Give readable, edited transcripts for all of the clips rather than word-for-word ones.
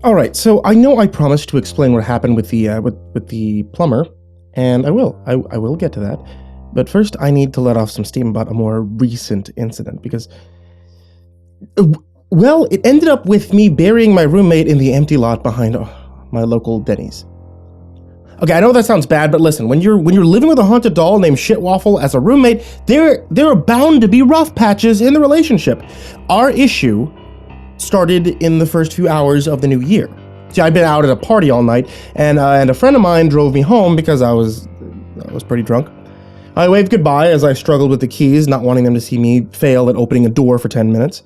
Alright, so I know I promised to explain what happened with the plumber, and I will. I will get to that. But first, I need to let off some steam about a more recent incident, because... well, it ended up with me burying my roommate in the empty lot behind my local Denny's. Okay, I know that sounds bad, but listen, when you're living with a haunted doll named Shitwaffle as a roommate, there are bound to be rough patches in the relationship. Our issue started in the first few hours of the new year. See, I'd been out at a party all night, and a friend of mine drove me home because I was pretty drunk. I waved goodbye as I struggled with the keys, not wanting them to see me fail at opening a door for 10 minutes.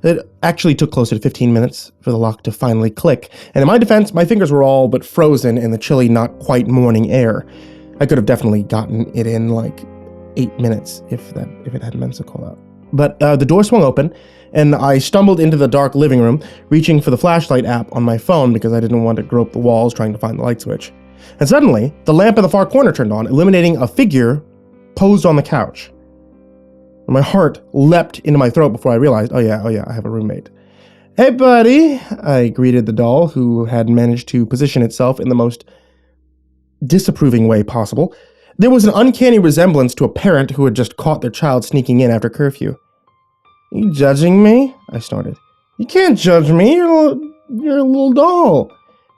It actually took closer to 15 minutes for the lock to finally click, and in my defense, my fingers were all but frozen in the chilly, not quite morning air. I could have definitely gotten it in like 8 minutes if it hadn't been so cold out. But the door swung open, and I stumbled into the dark living room, reaching for the flashlight app on my phone because I didn't want to grope the walls trying to find the light switch. And suddenly, the lamp in the far corner turned on, illuminating a figure posed on the couch. And my heart leapt into my throat before I realized, oh yeah, I have a roommate. Hey buddy, I greeted the doll, who had managed to position itself in the most disapproving way possible. There was an uncanny resemblance to a parent who had just caught their child sneaking in after curfew. You judging me? I snorted. You can't judge me, you're a little doll.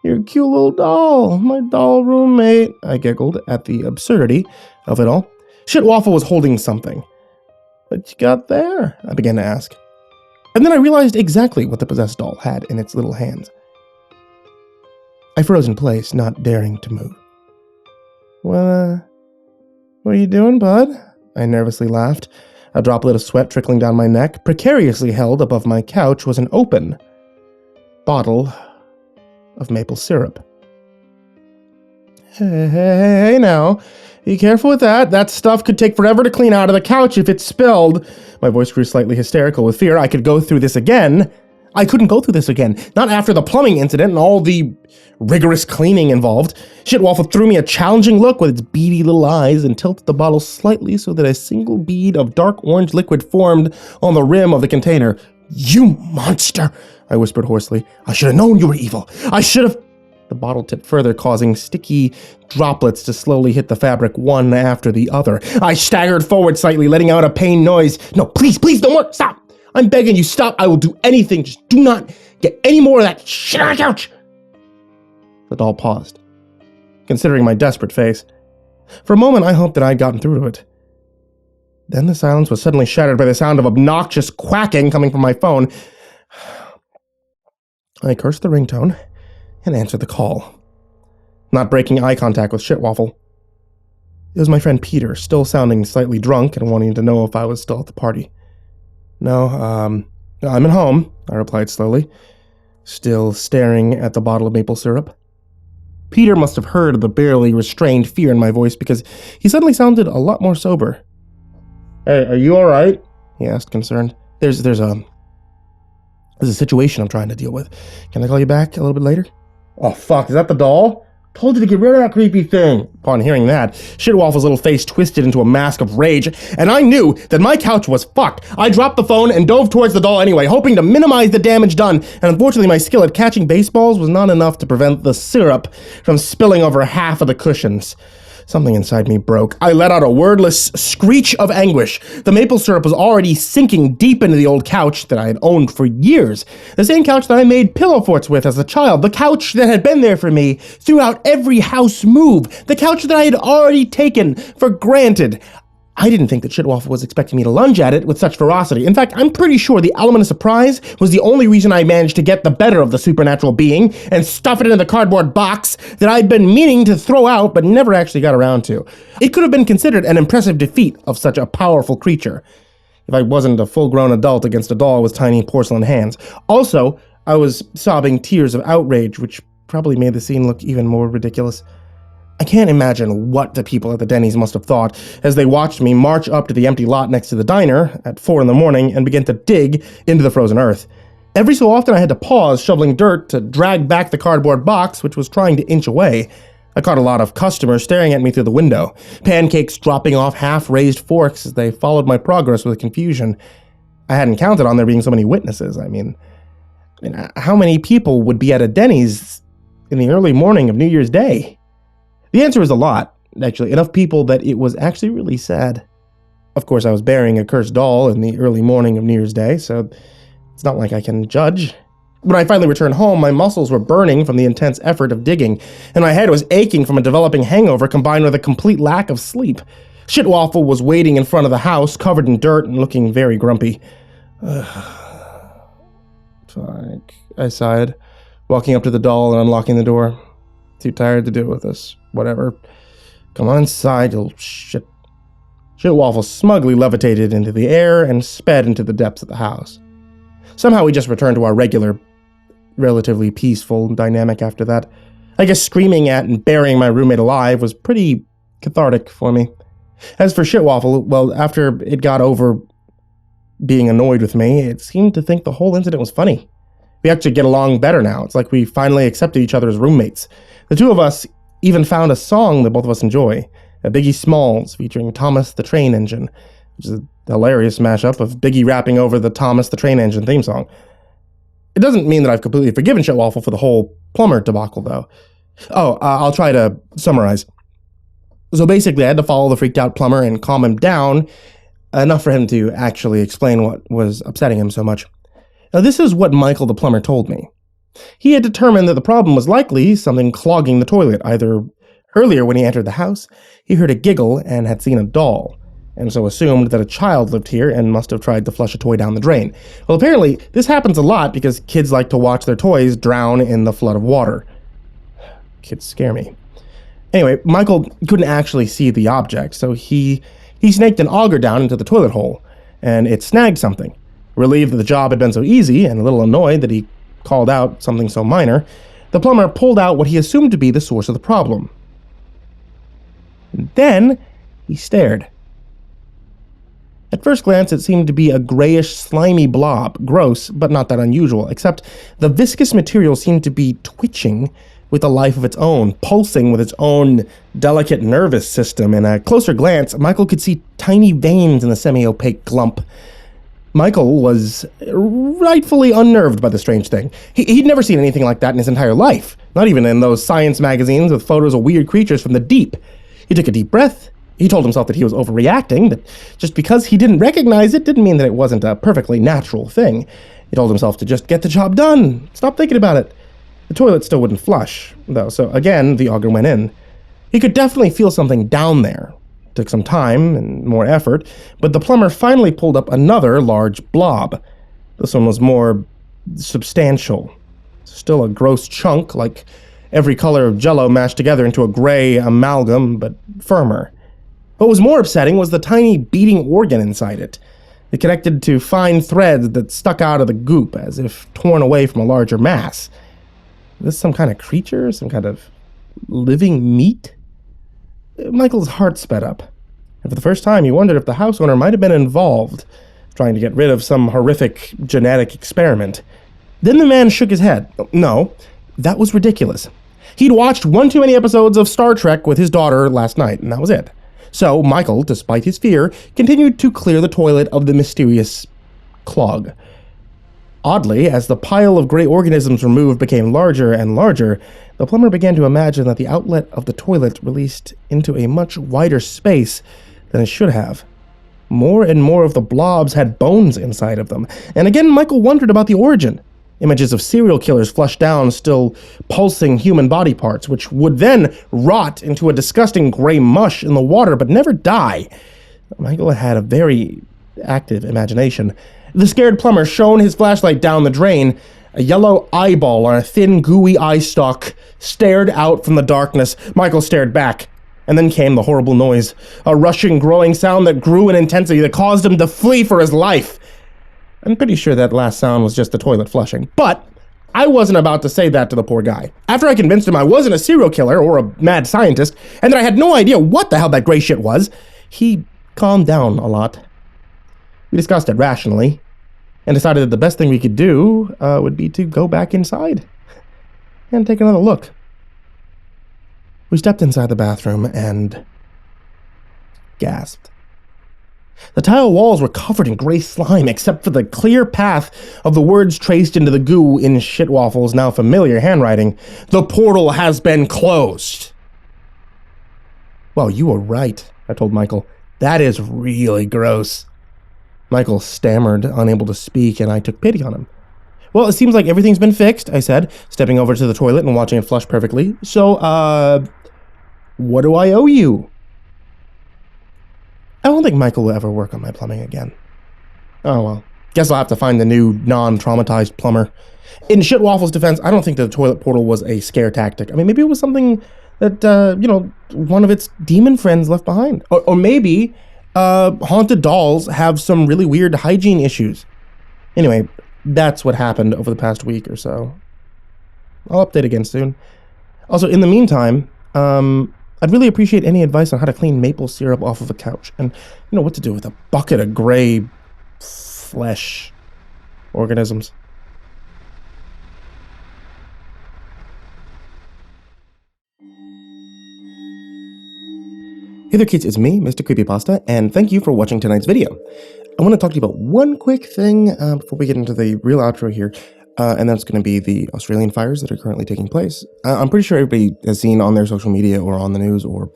You're a cute little doll, my doll roommate. I giggled at the absurdity of it all. Shitwaffle was holding something. What you got there? I began to ask. And then I realized exactly what the possessed doll had in its little hands. I froze in place, not daring to move. What are you doing, bud? I nervously laughed. A droplet of sweat trickling down my neck. Precariously held above my couch was an open bottle of maple syrup. Hey now. Be careful with that. That stuff could take forever to clean out of the couch if it's spilled. My voice grew slightly hysterical with fear. I could go through this again. I couldn't go through this again. Not after the plumbing incident and all the rigorous cleaning involved. Shitwaffle threw me a challenging look with its beady little eyes and tilted the bottle slightly so that a single bead of dark orange liquid formed on the rim of the container. You monster, I whispered hoarsely. I should have known you were evil. I should have... The bottle tipped further, causing sticky droplets to slowly hit the fabric one after the other. I staggered forward slightly, letting out a pained noise. No, please, don't work. Stop. I'm begging you, stop. I will do anything. Just do not get any more of that shit on the couch. The doll paused, considering my desperate face. For a moment, I hoped that I had gotten through to it. Then the silence was suddenly shattered by the sound of obnoxious quacking coming from my phone. I cursed the ringtone and answered the call, not breaking eye contact with Shitwaffle. It was my friend Peter, still sounding slightly drunk and wanting to know if I was still at the party. No, I'm at home, I replied slowly, still staring at the bottle of maple syrup. Peter must have heard the barely restrained fear in my voice because he suddenly sounded a lot more sober. Hey, are you alright? He asked, concerned. There's a situation I'm trying to deal with. Can I call you back a little bit later? Oh fuck, is that the doll? Told you to get rid of that creepy thing. Upon hearing that, Shitwaffle's little face twisted into a mask of rage, and I knew that my couch was fucked. I dropped the phone and dove towards the doll anyway, hoping to minimize the damage done, and unfortunately my skill at catching baseballs was not enough to prevent the syrup from spilling over half of the cushions. Something inside me broke. I let out a wordless screech of anguish. The maple syrup was already sinking deep into the old couch that I had owned for years. The same couch that I made pillow forts with as a child. The couch that had been there for me throughout every house move. The couch that I had already taken for granted. I didn't think that Shitwaffle was expecting me to lunge at it with such ferocity. In fact, I'm pretty sure the element of surprise was the only reason I managed to get the better of the supernatural being and stuff it in the cardboard box that I'd been meaning to throw out but never actually got around to. It could have been considered an impressive defeat of such a powerful creature, if I wasn't a full-grown adult against a doll with tiny porcelain hands. Also, I was sobbing tears of outrage, which probably made the scene look even more ridiculous. I can't imagine what the people at the Denny's must have thought as they watched me march up to the empty lot next to the diner at 4 in the morning and begin to dig into the frozen earth. Every so often I had to pause shoveling dirt to drag back the cardboard box, which was trying to inch away. I caught a lot of customers staring at me through the window, pancakes dropping off half-raised forks as they followed my progress with confusion. I hadn't counted on there being so many witnesses. I mean, I mean, how many people would be at a Denny's in the early morning of New Year's Day? The answer is a lot, actually. Enough people that it was actually really sad. Of course, I was burying a cursed doll in the early morning of New Year's Day, so it's not like I can judge. When I finally returned home, my muscles were burning from the intense effort of digging, and my head was aching from a developing hangover combined with a complete lack of sleep. Shitwaffle was waiting in front of the house, covered in dirt and looking very grumpy. Fuck, I sighed, walking up to the doll and unlocking the door. Too tired to deal with this. Whatever. Come on inside, you shit. Shitwaffle smugly levitated into the air and sped into the depths of the house. Somehow we just returned to our regular, relatively peaceful dynamic after that. I guess screaming at and burying my roommate alive was pretty cathartic for me. As for Shitwaffle, well, after it got over being annoyed with me, it seemed to think the whole incident was funny. We actually get along better now. It's like we finally accepted each other as roommates. The two of us even found a song that both of us enjoy, a Biggie Smalls featuring Thomas the Train Engine, which is a hilarious mashup of Biggie rapping over the Thomas the Train Engine theme song. It doesn't mean that I've completely forgiven Shitwaffle for the whole plumber debacle, though. I'll try to summarize. So basically, I had to follow the freaked out plumber and calm him down, enough for him to actually explain what was upsetting him so much. Now, this is what Michael the plumber told me. He had determined that the problem was likely something clogging the toilet. Either earlier when he entered the house, he heard a giggle and had seen a doll, and so assumed that a child lived here and must have tried to flush a toy down the drain. Well, apparently, this happens a lot because kids like to watch their toys drown in the flood of water. Kids scare me. Anyway, Michael couldn't actually see the object, so he snaked an auger down into the toilet hole, and it snagged something. Relieved that the job had been so easy, and a little annoyed that he called out something so minor, the plumber pulled out what he assumed to be the source of the problem. And then he stared. At first glance, it seemed to be a grayish, slimy blob, gross, but not that unusual, except the viscous material seemed to be twitching with a life of its own, pulsing with its own delicate nervous system. In a closer glance, Michael could see tiny veins in the semi-opaque glump. Michael was rightfully unnerved by the strange thing. He'd never seen anything like that in his entire life, not even in those science magazines with photos of weird creatures from the deep. He took a deep breath. He told himself that he was overreacting, that just because he didn't recognize it didn't mean that it wasn't a perfectly natural thing. He told himself to just get the job done, stop thinking about it. The toilet still wouldn't flush, though, so again, the auger went in. He could definitely feel something down there. It took some time and more effort, but the plumber finally pulled up another large blob. This one was more substantial. Still a gross chunk, like every color of Jell-O mashed together into a gray amalgam, but firmer. What was more upsetting was the tiny beating organ inside it. It connected to fine threads that stuck out of the goop, as if torn away from a larger mass. Was this some kind of creature? Some kind of living meat? Michael's heart sped up, and for the first time he wondered if the house owner might have been involved, trying to get rid of some horrific genetic experiment. Then the man shook his head. No, that was ridiculous. He'd watched one too many episodes of Star Trek with his daughter last night, and that was it. So Michael, despite his fear, continued to clear the toilet of the mysterious clog. Oddly, as the pile of gray organisms removed became larger and larger, the plumber began to imagine that the outlet of the toilet released into a much wider space than it should have. More and more of the blobs had bones inside of them, and again Michael wondered about the origin. Images of serial killers flushed down still pulsing human body parts, which would then rot into a disgusting gray mush in the water but never die. Michael had a very active imagination. The scared plumber shone his flashlight down the drain. A yellow eyeball on a thin, gooey eye stalk stared out from the darkness. Michael stared back, and then came the horrible noise, a rushing, growing sound that grew in intensity that caused him to flee for his life. I'm pretty sure that last sound was just the toilet flushing, but I wasn't about to say that to the poor guy. After I convinced him I wasn't a serial killer or a mad scientist, and that I had no idea what the hell that gray shit was, he calmed down a lot. We discussed it rationally, and decided that the best thing we could do would be to go back inside and take another look. We stepped inside the bathroom and gasped. The tile walls were covered in gray slime except for the clear path of the words traced into the goo in Shitwaffle's now familiar handwriting. The portal has been closed. Well, you were right, I told Michael. That is really gross. Michael stammered, unable to speak, and I took pity on him. Well, it seems like everything's been fixed, I said, stepping over to the toilet and watching it flush perfectly. So, what do I owe you? I don't think Michael will ever work on my plumbing again. Oh well. Guess I'll have to find a new, non-traumatized plumber. In Shitwaffle's defense, I don't think the toilet portal was a scare tactic. I mean, maybe it was something that, one of its demon friends left behind. Or maybe, haunted dolls have some really weird hygiene issues. Anyway, that's what happened over the past week or so. I'll update again soon. Also, in the meantime, I'd really appreciate any advice on how to clean maple syrup off of a couch and, what to do with a bucket of gray flesh organisms. Hey there kids, it's me, Mrcreepypasta, and thank you for watching tonight's video. I want to talk to you about one quick thing before we get into the real outro here, and that's going to be the Australian fires that are currently taking place. I'm pretty sure everybody has seen on their social media or on the news or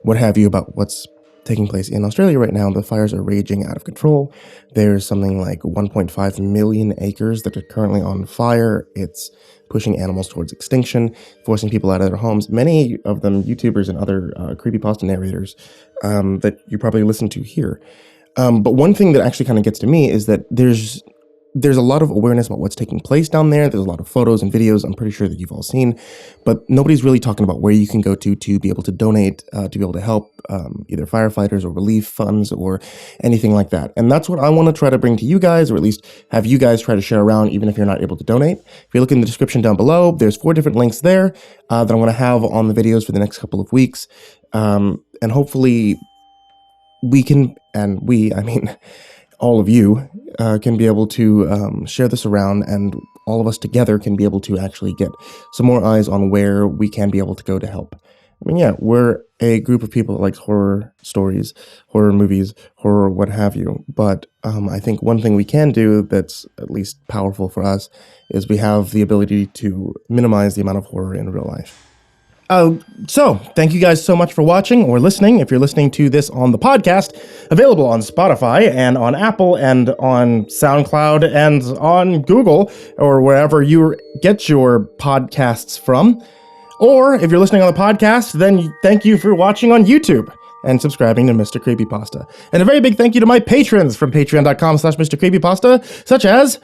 what have you about what's taking place in Australia right now. The fires are raging out of control. There's something like 1.5 million acres that are currently on fire. It's pushing animals towards extinction, forcing people out of their homes. Many of them YouTubers and other creepypasta narrators that you probably listen to here. But one thing that actually kind of gets to me is that there's a lot of awareness about what's taking place down there. There's a lot of photos and videos I'm pretty sure that you've all seen, but nobody's really talking about where you can go to be able to donate, to be able to help either firefighters or relief funds or anything like that. And that's what I want to try to bring to you guys, or at least have you guys try to share around, even if you're not able to donate. If you look in the description down below, there's 4 different links there that I'm going to have on the videos for the next couple of weeks. And hopefully we can, and I mean, all of you can be able to share this around, and all of us together can be able to actually get some more eyes on where we can be able to go to help. I mean, yeah, we're a group of people that likes horror stories, horror movies, horror what have you, but I think one thing we can do that's at least powerful for us is we have the ability to minimize the amount of horror in real life. So, thank you guys so much for watching or listening. If you're listening to this on the podcast, available on Spotify and on Apple and on SoundCloud and on Google or wherever you get your podcasts from. Or if you're listening on the podcast, then thank you for watching on YouTube and subscribing to Mr. Creepypasta. And a very big thank you to my patrons from patreon.com/Mrcreepypasta, such as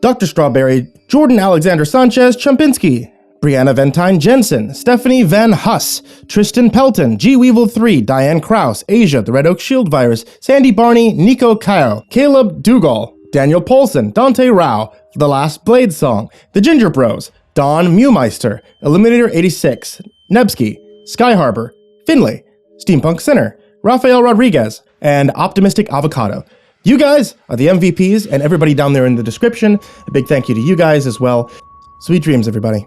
Dr. Strawberry, Jordan Alexander Sanchez, Chompski, Brianna Van Tine-Janzen, Stephanie VanHuss, Tristain Pelton, G Weevil 3, Diane Kraus, Asia, TheRedOakShieldVirus, Sindee Barney, Nico, kaeo, Kaleb Dougal, Daniel Poulsen, Dante Rowe, The Lastbladesong, TheGingerBroz, Don Meulmeester, Eliminator 86, Nebsky, Sky Harbor, Finley, SteampunkSinner, Raphael Rodriguez, and OptimisticAvacado. You guys are the MVPs, and everybody down there in the description, a big thank you to you guys as well. Sweet dreams, everybody.